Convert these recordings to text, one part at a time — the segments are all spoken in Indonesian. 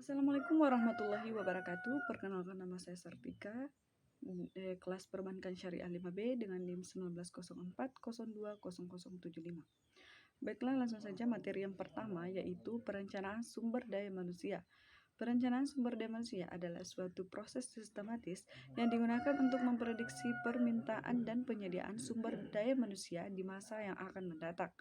Assalamualaikum warahmatullahi wabarakatuh. Perkenalkan, nama saya Sartika, kelas Perbankan Syariah 5B dengan NIM 1904020075. Baiklah, langsung saja materi yang pertama, yaitu perencanaan sumber daya manusia. Perencanaan sumber daya manusia adalah suatu proses sistematis yang digunakan untuk memprediksi permintaan dan penyediaan sumber daya manusia di masa yang akan mendatang.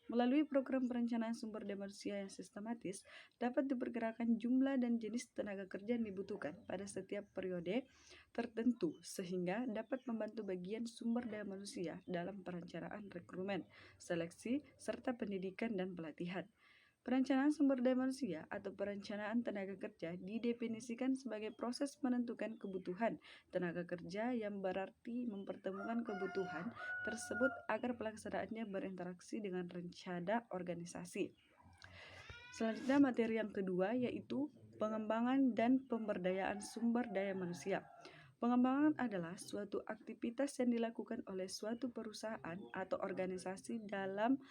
Melalui program perencanaan sumber daya manusia yang sistematis, dapat diperkirakan jumlah dan jenis tenaga kerja yang dibutuhkan pada setiap periode tertentu, sehingga dapat membantu bagian sumber daya manusia dalam perencanaan rekrutmen, seleksi, serta pendidikan dan pelatihan. Perencanaan sumber daya manusia atau perencanaan tenaga kerja didefinisikan sebagai proses menentukan kebutuhan tenaga kerja yang berarti mempertemukan kebutuhan tersebut agar pelaksanaannya berinteraksi dengan rencana organisasi. Selanjutnya materi yang kedua, yaitu pengembangan dan pemberdayaan sumber daya manusia. Pengembangan adalah suatu aktivitas yang dilakukan oleh suatu perusahaan atau organisasi dalam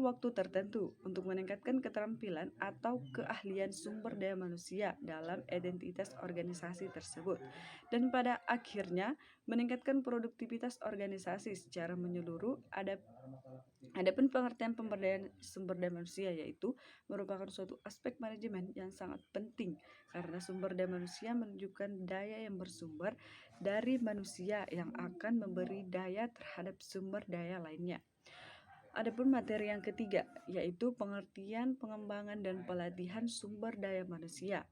waktu tertentu untuk meningkatkan keterampilan atau keahlian sumber daya manusia dalam identitas organisasi tersebut, dan pada akhirnya meningkatkan produktivitas organisasi secara menyeluruh. Adapun pengertian pemberdayaan sumber daya manusia yaitu merupakan suatu aspek manajemen yang sangat penting karena sumber daya manusia menunjukkan daya yang bersumber dari manusia yang akan memberi daya terhadap sumber daya lainnya. Adapun materi yang ketiga, yaitu pengertian, pengembangan, dan pelatihan sumber daya manusia.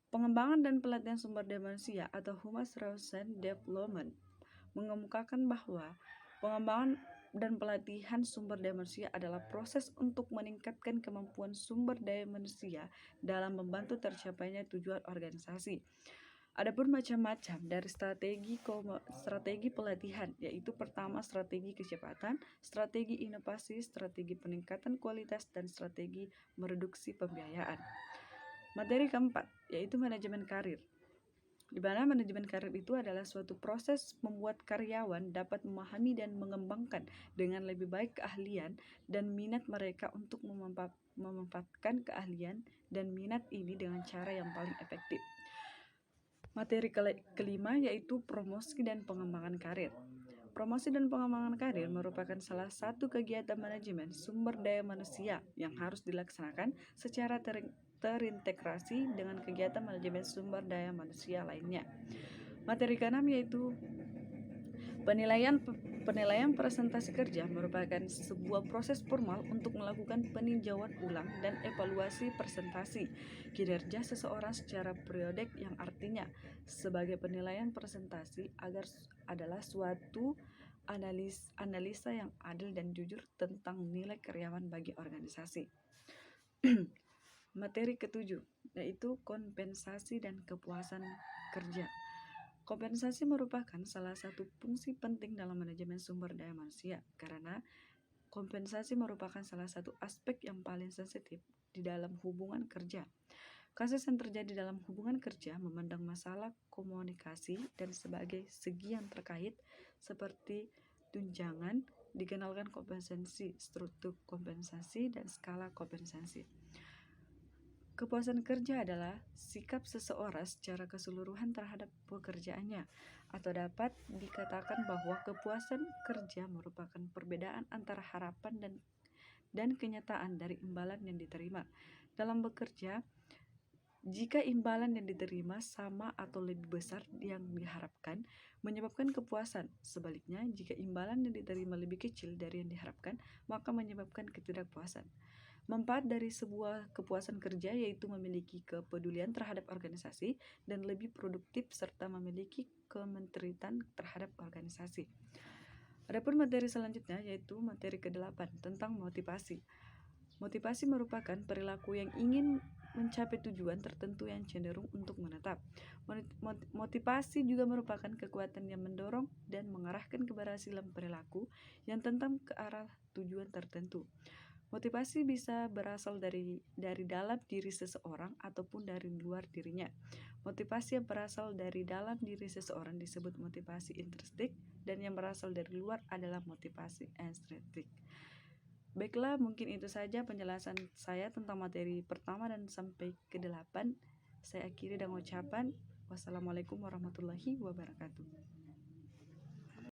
Pengembangan dan pelatihan sumber daya manusia atau Human Resource Development mengemukakan bahwa pengembangan dan pelatihan sumber daya manusia adalah proses untuk meningkatkan kemampuan sumber daya manusia dalam membantu tercapainya tujuan organisasi. Adapun macam-macam dari strategi pelatihan, yaitu pertama strategi kecepatan, strategi inovasi, strategi peningkatan kualitas, dan strategi mereduksi pembiayaan. Materi keempat, yaitu manajemen karir. Di mana manajemen karir itu adalah suatu proses membuat karyawan dapat memahami dan mengembangkan dengan lebih baik keahlian dan minat mereka untuk memanfaatkan keahlian dan minat ini dengan cara yang paling efektif. Materi kelima, yaitu promosi dan pengembangan karir. Promosi dan pengembangan karir merupakan salah satu kegiatan manajemen sumber daya manusia yang harus dilaksanakan secara terintegrasi dengan kegiatan manajemen sumber daya manusia lainnya. Materi keenam, yaitu Penilaian presentasi kerja merupakan sebuah proses formal untuk melakukan peninjauan ulang dan evaluasi presentasi kinerja seseorang secara periodik, yang artinya sebagai penilaian presentasi adalah suatu analisa yang adil dan jujur tentang nilai karyawan bagi organisasi. Materi ketujuh, yaitu kompensasi dan kepuasan kerja. Kompensasi merupakan salah satu fungsi penting dalam manajemen sumber daya manusia karena kompensasi merupakan salah satu aspek yang paling sensitif di dalam hubungan kerja. Kasus yang terjadi dalam hubungan kerja memandang masalah komunikasi dan sebagai segi yang terkait seperti tunjangan, dikenalkan kompensasi, struktur kompensasi, dan skala kompensasi. Kepuasan kerja adalah sikap seseorang secara keseluruhan terhadap pekerjaannya, atau dapat dikatakan bahwa kepuasan kerja merupakan perbedaan antara harapan dan kenyataan dari imbalan yang diterima. Dalam bekerja, jika imbalan yang diterima sama atau lebih besar yang diharapkan, menyebabkan kepuasan. Sebaliknya, jika imbalan yang diterima lebih kecil dari yang diharapkan, maka menyebabkan ketidakpuasan. Manfaat dari sebuah kepuasan kerja yaitu memiliki kepedulian terhadap organisasi dan lebih produktif serta memiliki kementerian terhadap organisasi. Adapun materi selanjutnya yaitu materi ke-8 tentang motivasi. Motivasi merupakan perilaku yang ingin mencapai tujuan tertentu yang cenderung untuk menetap. Motivasi juga merupakan kekuatan yang mendorong dan mengarahkan keberhasilan perilaku yang tentang ke arah tujuan tertentu. Motivasi bisa berasal dari dalam diri seseorang ataupun dari luar dirinya. Motivasi yang berasal dari dalam diri seseorang disebut motivasi intrinsik, dan yang berasal dari luar adalah motivasi ekstrinsik. Baiklah, mungkin itu saja penjelasan saya tentang materi pertama dan sampai ke-8. Saya akhiri dengan ucapan wassalamualaikum warahmatullahi wabarakatuh.